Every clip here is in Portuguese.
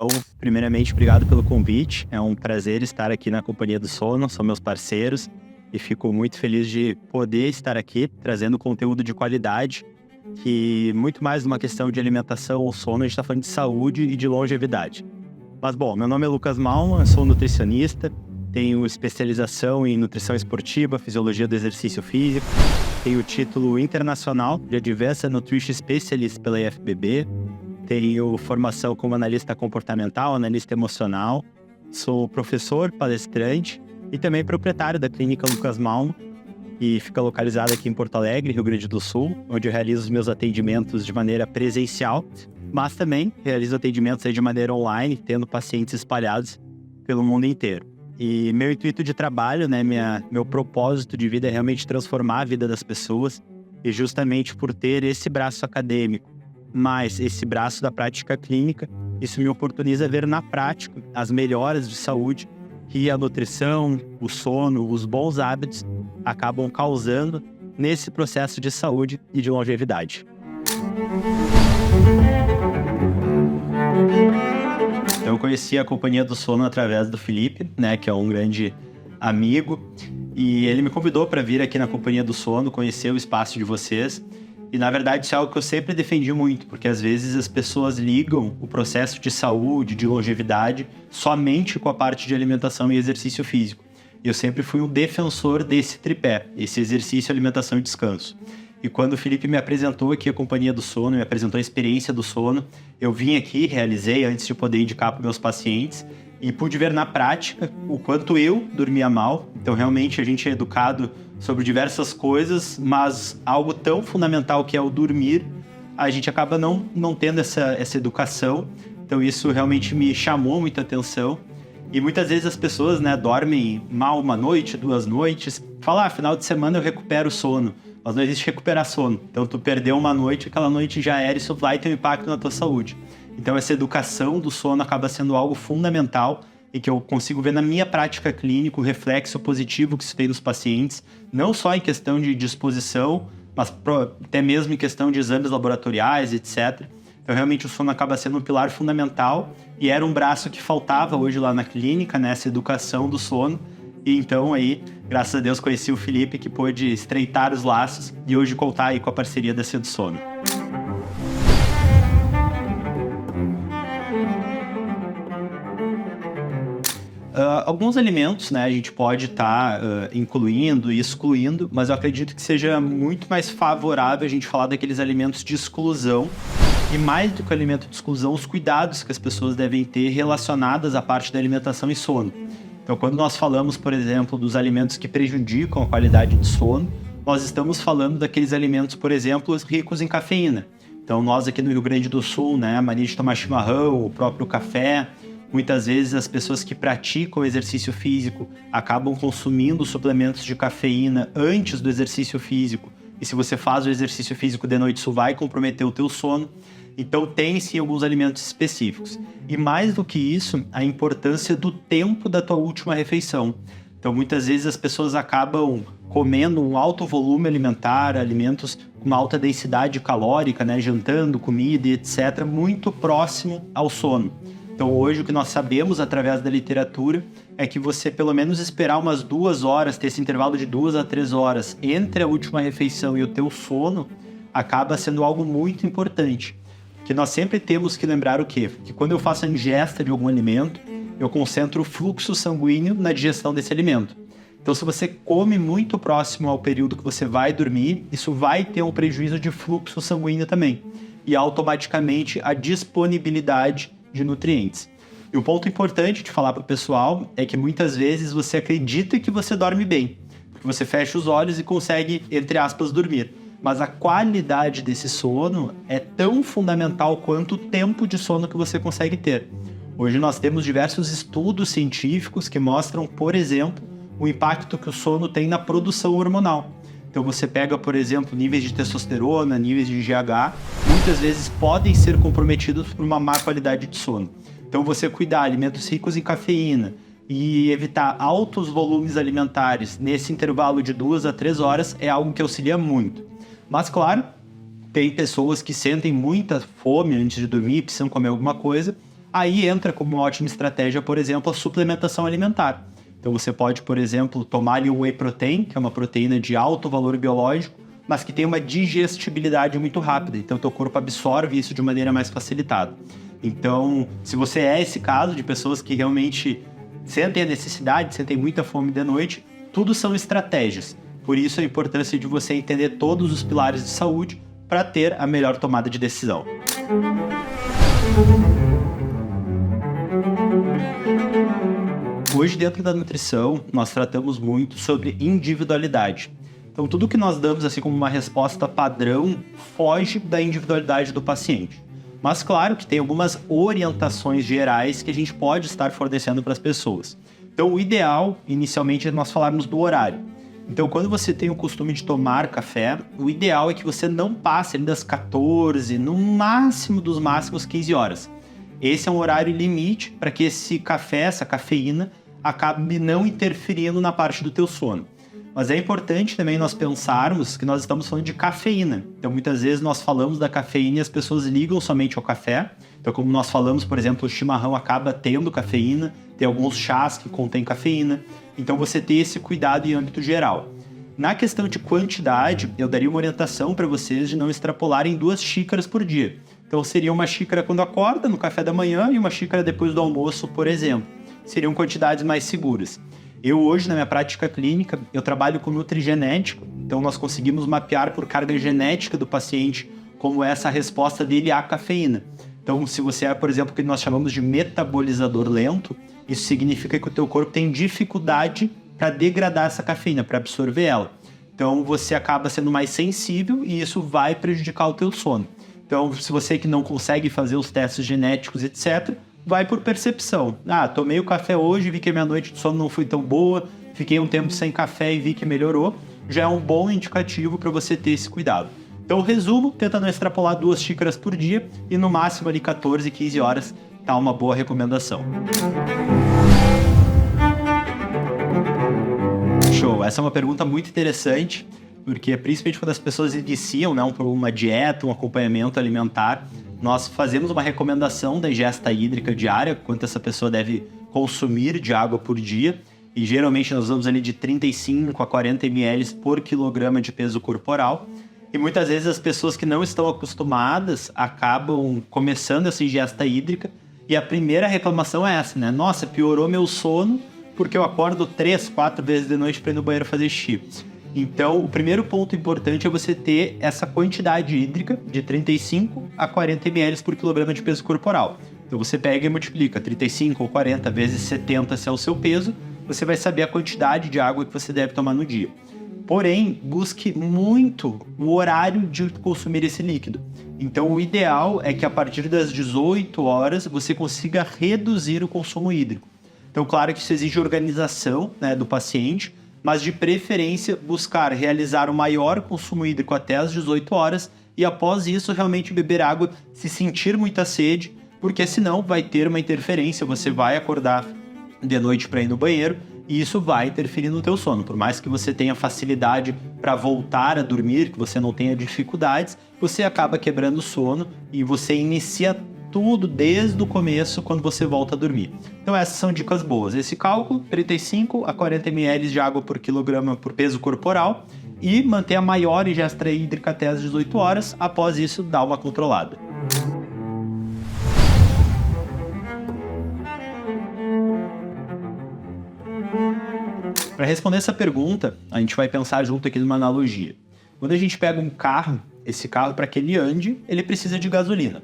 Então, primeiramente, obrigado pelo convite. É um prazer estar aqui na Companhia do Sono, são meus parceiros e fico muito feliz de poder estar aqui trazendo conteúdo de qualidade, que muito mais de uma questão de alimentação ou sono, a gente está falando de saúde e de longevidade. Mas, bom, meu nome é Lucas Malman, eu sou nutricionista, tenho especialização em nutrição esportiva, fisiologia do exercício físico, tenho título internacional de Advanced Nutrition Specialist pela IFBB, tenho formação como analista comportamental, analista emocional, sou professor, palestrante e também proprietário da Clínica Lucas Malman, que fica localizada aqui em Porto Alegre, Rio Grande do Sul, onde eu realizo os meus atendimentos de maneira presencial, mas também realizo atendimentos aí de maneira online, tendo pacientes espalhados pelo mundo inteiro. E meu intuito de trabalho, né, meu propósito de vida é realmente transformar a vida das pessoas, e justamente por ter esse braço acadêmico, mais esse braço da prática clínica, isso me oportuniza ver na prática as melhoras de saúde que a nutrição, o sono, os bons hábitos acabam causando nesse processo de saúde e de longevidade. Então, eu conheci a Companhia do Sono através do Felipe, né, que é um grande amigo, e ele me convidou para vir aqui na Companhia do Sono, conhecer o espaço de vocês. E, na verdade, isso é algo que eu sempre defendi muito, porque às vezes as pessoas ligam o processo de saúde, de longevidade, somente com a parte de alimentação e exercício físico. E eu sempre fui um defensor desse tripé, esse exercício, alimentação e descanso. E quando o Felipe me apresentou aqui a Companhia do Sono, me apresentou a experiência do sono, eu vim aqui, realizei antes de poder indicar para meus pacientes e pude ver na prática o quanto eu dormia mal. Então, realmente, a gente é educado sobre diversas coisas, mas algo tão fundamental que é o dormir, a gente acaba não tendo essa educação. Então, isso realmente me chamou muita atenção. E muitas vezes as pessoas, né, dormem mal uma noite, 2 noites, falam, final de semana eu recupero o sono. Mas não existe recuperar sono. Então, tu perdeu uma noite, aquela noite já era, isso vai ter um impacto na tua saúde. Então, essa educação do sono acaba sendo algo fundamental e que eu consigo ver na minha prática clínica o reflexo positivo que isso tem nos pacientes, não só em questão de disposição, mas até mesmo em questão de exames laboratoriais, etc. Então, realmente, o sono acaba sendo um pilar fundamental e era um braço que faltava hoje lá na clínica, nessa educação do sono. E então, aí, graças a Deus, conheci o Felipe, que pôde estreitar os laços e hoje contar aí com a parceria da Cedo Sono. Alguns alimentos, né, a gente pode estar incluindo e excluindo, mas eu acredito que seja muito mais favorável a gente falar daqueles alimentos de exclusão e, mais do que o alimento de exclusão, os cuidados que as pessoas devem ter relacionadas à parte da alimentação e sono. Então, quando nós falamos, por exemplo, dos alimentos que prejudicam a qualidade de sono, nós estamos falando daqueles alimentos, por exemplo, ricos em cafeína. Então, nós aqui no Rio Grande do Sul, né, a mania de tomar chimarrão, o próprio café. Muitas vezes as pessoas que praticam exercício físico acabam consumindo suplementos de cafeína antes do exercício físico. E se você faz o exercício físico de noite, isso vai comprometer o teu sono. Então tem sim alguns alimentos específicos. E mais do que isso, a importância do tempo da tua última refeição. Então muitas vezes as pessoas acabam comendo um alto volume alimentar, alimentos com uma alta densidade calórica, né, jantando, comida e etc., muito próximo ao sono. Então hoje o que nós sabemos através da literatura é que você pelo menos esperar umas 2 horas, ter esse intervalo de 2 a 3 horas entre a última refeição e o teu sono, acaba sendo algo muito importante. Que nós sempre temos que lembrar o quê? Que quando eu faço a ingesta de algum alimento, eu concentro o fluxo sanguíneo na digestão desse alimento. Então se você come muito próximo ao período que você vai dormir, isso vai ter um prejuízo de fluxo sanguíneo também. E automaticamente a disponibilidade de nutrientes. E o ponto importante de falar para o pessoal é que muitas vezes você acredita que você dorme bem, porque você fecha os olhos e consegue, entre aspas, dormir. Mas a qualidade desse sono é tão fundamental quanto o tempo de sono que você consegue ter. Hoje nós temos diversos estudos científicos que mostram, por exemplo, o impacto que o sono tem na produção hormonal. Então você pega, por exemplo, níveis de testosterona, níveis de GH, muitas vezes podem ser comprometidos por uma má qualidade de sono. Então você cuidar alimentos ricos em cafeína e evitar altos volumes alimentares nesse intervalo de 2 a 3 horas é algo que auxilia muito. Mas claro, tem pessoas que sentem muita fome antes de dormir, precisam comer alguma coisa, Aí entra como uma ótima estratégia, por exemplo, a suplementação alimentar. Então você pode, por exemplo, tomar ali o whey protein, que é uma proteína de alto valor biológico, mas que tem uma digestibilidade muito rápida. Então teu corpo absorve isso de maneira mais facilitada. Então, se você é esse caso de pessoas que realmente sentem a necessidade, sentem muita fome de noite, tudo são estratégias. Por isso a importância de você entender todos os pilares de saúde para ter a melhor tomada de decisão. Hoje, dentro da nutrição, nós tratamos muito sobre individualidade. Então, tudo que nós damos assim como uma resposta padrão foge da individualidade do paciente. Mas, claro que tem algumas orientações gerais que a gente pode estar fornecendo para as pessoas. Então, o ideal, inicialmente, é nós falarmos do horário. Então, quando você tem o costume de tomar café, o ideal é que você não passe ali das 14, no máximo dos máximos 15 horas. Esse é um horário limite para que esse café, essa cafeína, acabe não interferindo na parte do teu sono. Mas é importante também nós pensarmos que nós estamos falando de cafeína. Então, muitas vezes nós falamos da cafeína e as pessoas ligam somente ao café. Então, como nós falamos, por exemplo, o chimarrão acaba tendo cafeína, tem alguns chás que contêm cafeína. Então, você ter esse cuidado em âmbito geral. Na questão de quantidade, eu daria uma orientação para vocês de não extrapolarem 2 xícaras por dia. Então, seria uma xícara quando acorda, no café da manhã, e uma xícara depois do almoço, por exemplo. Seriam quantidades mais seguras. Eu hoje, na minha prática clínica, eu trabalho com nutrigenética, então nós conseguimos mapear por carga genética do paciente como é essa resposta dele à cafeína. Então, se você é, por exemplo, o que nós chamamos de metabolizador lento, isso significa que o teu corpo tem dificuldade para degradar essa cafeína, para absorver ela. Então, você acaba sendo mais sensível e isso vai prejudicar o teu sono. Então, se você que não consegue fazer os testes genéticos, etc., vai por percepção. Tomei o café hoje, vi que a minha noite de sono não foi tão boa, fiquei um tempo sem café e vi que melhorou. Já é um bom indicativo para você ter esse cuidado. Então, resumo, tenta não extrapolar 2 xícaras por dia e no máximo ali 14, 15 horas tá uma boa recomendação. Show, essa é uma pergunta muito interessante, porque principalmente quando as pessoas iniciam, né, uma dieta, um acompanhamento alimentar, nós fazemos uma recomendação da ingesta hídrica diária, quanto essa pessoa deve consumir de água por dia, e geralmente nós vamos ali de 35 a 40 ml por quilograma de peso corporal, e muitas vezes as pessoas que não estão acostumadas acabam começando essa ingesta hídrica, e a primeira reclamação é essa, né? Nossa, piorou meu sono porque eu acordo 3, 4 vezes de noite para ir no banheiro fazer xixi. Então, o primeiro ponto importante é você ter essa quantidade hídrica de 35 a 40 ml por quilograma de peso corporal. Então, você pega e multiplica 35 ou 40 vezes 70, se é o seu peso, você vai saber a quantidade de água que você deve tomar no dia. Porém, busque muito o horário de consumir esse líquido. Então, o ideal é que a partir das 18 horas você consiga reduzir o consumo hídrico. Então, claro que isso exige organização, né, do paciente, mas de preferência buscar realizar o maior consumo hídrico até as 18 horas e após isso realmente beber água, se sentir muita sede, porque senão vai ter uma interferência, você vai acordar de noite para ir no banheiro e isso vai interferir no teu sono. Por mais que você tenha facilidade para voltar a dormir, que você não tenha dificuldades, você acaba quebrando o sono e você inicia tudo desde o começo quando você volta a dormir. Então essas são dicas boas. Esse cálculo, 35 a 40 ml de água por quilograma por peso corporal e manter a maior ingesta hídrica até as 18 horas. Após isso, dá uma controlada. Para responder essa pergunta, a gente vai pensar junto aqui numa analogia. Quando a gente pega um carro, esse carro, para que ele ande, ele precisa de gasolina.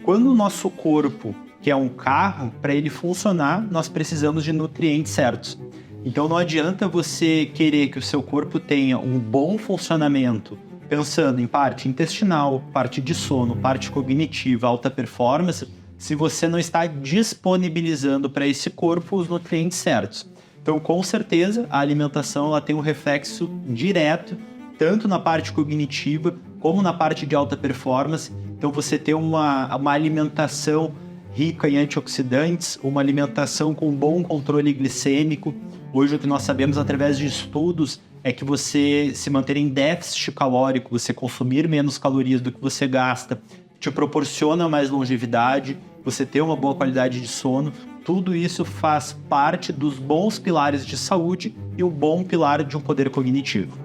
Quando o nosso corpo quer um carro, para ele funcionar, nós precisamos de nutrientes certos. Então não adianta você querer que o seu corpo tenha um bom funcionamento, pensando em parte intestinal, parte de sono, parte cognitiva, alta performance, se você não está disponibilizando para esse corpo os nutrientes certos. Então, com certeza, a alimentação ela tem um reflexo direto, tanto na parte cognitiva, como na parte de alta performance. Então, você ter uma alimentação rica em antioxidantes, uma alimentação com bom controle glicêmico. Hoje, o que nós sabemos através de estudos é que você se manter em déficit calórico, você consumir menos calorias do que você gasta, te proporciona mais longevidade, você ter uma boa qualidade de sono, tudo isso faz parte dos bons pilares de saúde e um bom pilar de um poder cognitivo.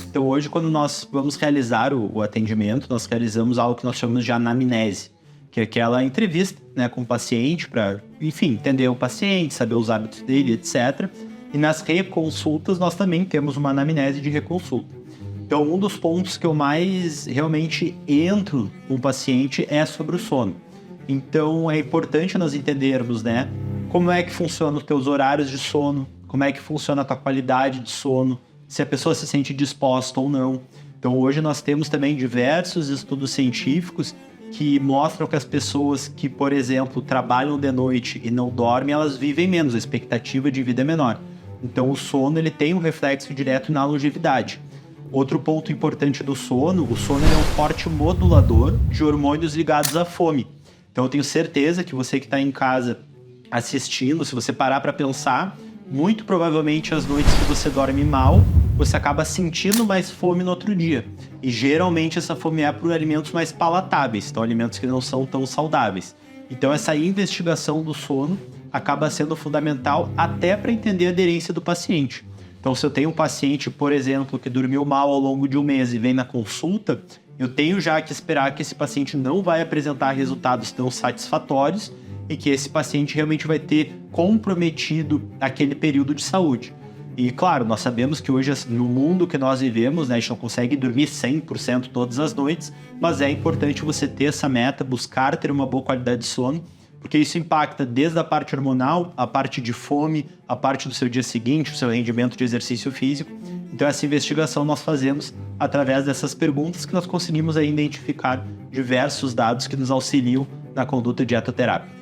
Então hoje, quando nós vamos realizar o atendimento, nós realizamos algo que nós chamamos de anamnese, que é aquela entrevista, né, com o paciente para, enfim, entender o paciente, saber os hábitos dele, etc. E nas reconsultas nós também temos uma anamnese de reconsulta. Então um dos pontos que eu mais realmente entro com o paciente é sobre o sono. Então é importante nós entendermos, né, como é que funcionam os teus horários de sono, como é que funciona a tua qualidade de sono, se a pessoa se sente disposta ou não. Então hoje nós temos também diversos estudos científicos que mostram que as pessoas que, por exemplo, trabalham de noite e não dormem, elas vivem menos, a expectativa de vida é menor. Então o sono ele tem um reflexo direto na longevidade. Outro ponto importante do sono, o sono ele é um forte modulador de hormônios ligados à fome. Então eu tenho certeza que você que está em casa assistindo, se você parar para pensar, muito provavelmente as noites que você dorme mal, você acaba sentindo mais fome no outro dia. E geralmente essa fome é por alimentos mais palatáveis, então alimentos que não são tão saudáveis. Então essa investigação do sono acaba sendo fundamental até para entender a aderência do paciente. Então se eu tenho um paciente, por exemplo, que dormiu mal ao longo de um mês e vem na consulta, eu tenho já que esperar que esse paciente não vai apresentar resultados tão satisfatórios e que esse paciente realmente vai ter comprometido aquele período de saúde. E claro, nós sabemos que hoje no mundo que nós vivemos, né, a gente não consegue dormir 100% todas as noites, mas é importante você ter essa meta, buscar ter uma boa qualidade de sono, porque isso impacta desde a parte hormonal, a parte de fome, a parte do seu dia seguinte, o seu rendimento de exercício físico. Então essa investigação nós fazemos através dessas perguntas que nós conseguimos aí identificar diversos dados que nos auxiliam na conduta dietoterápica.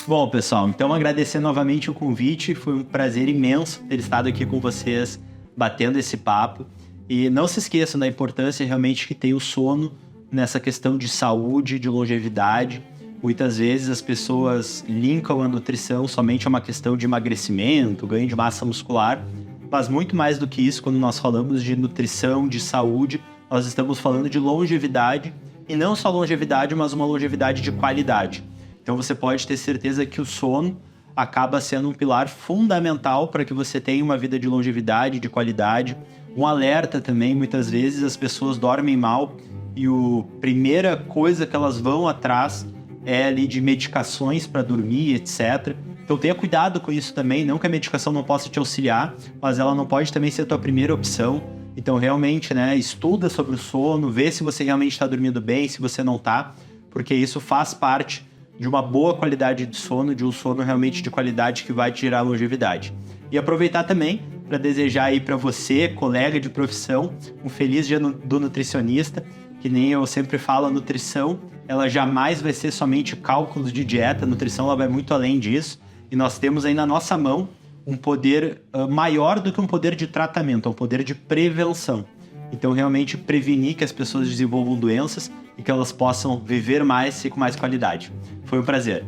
Bom, pessoal, então agradecer novamente o convite, foi um prazer imenso ter estado aqui com vocês, batendo esse papo. E não se esqueçam da importância realmente que tem o sono nessa questão de saúde, de longevidade. Muitas vezes as pessoas linkam a nutrição somente a uma questão de emagrecimento, ganho de massa muscular, mas muito mais do que isso, quando nós falamos de nutrição, de saúde, nós estamos falando de longevidade, e não só longevidade, mas uma longevidade de qualidade. Então você pode ter certeza que o sono acaba sendo um pilar fundamental para que você tenha uma vida de longevidade, de qualidade. Um alerta também, muitas vezes as pessoas dormem mal e a primeira coisa que elas vão atrás é ali de medicações para dormir, etc. Então tenha cuidado com isso também, não que a medicação não possa te auxiliar, mas ela não pode também ser a tua primeira opção. Então realmente, né, estuda sobre o sono, vê se você realmente está dormindo bem, se você não está, porque isso faz parte de uma boa qualidade de sono, de um sono realmente de qualidade que vai te gerar longevidade. E aproveitar também para desejar aí para você, colega de profissão, um feliz dia do nutricionista, que nem eu sempre falo, a nutrição, ela jamais vai ser somente cálculos de dieta, a nutrição ela vai muito além disso, e nós temos aí na nossa mão um poder maior do que um poder de tratamento, é um poder de prevenção. Então realmente prevenir que as pessoas desenvolvam doenças e que elas possam viver mais e com mais qualidade. Foi um prazer.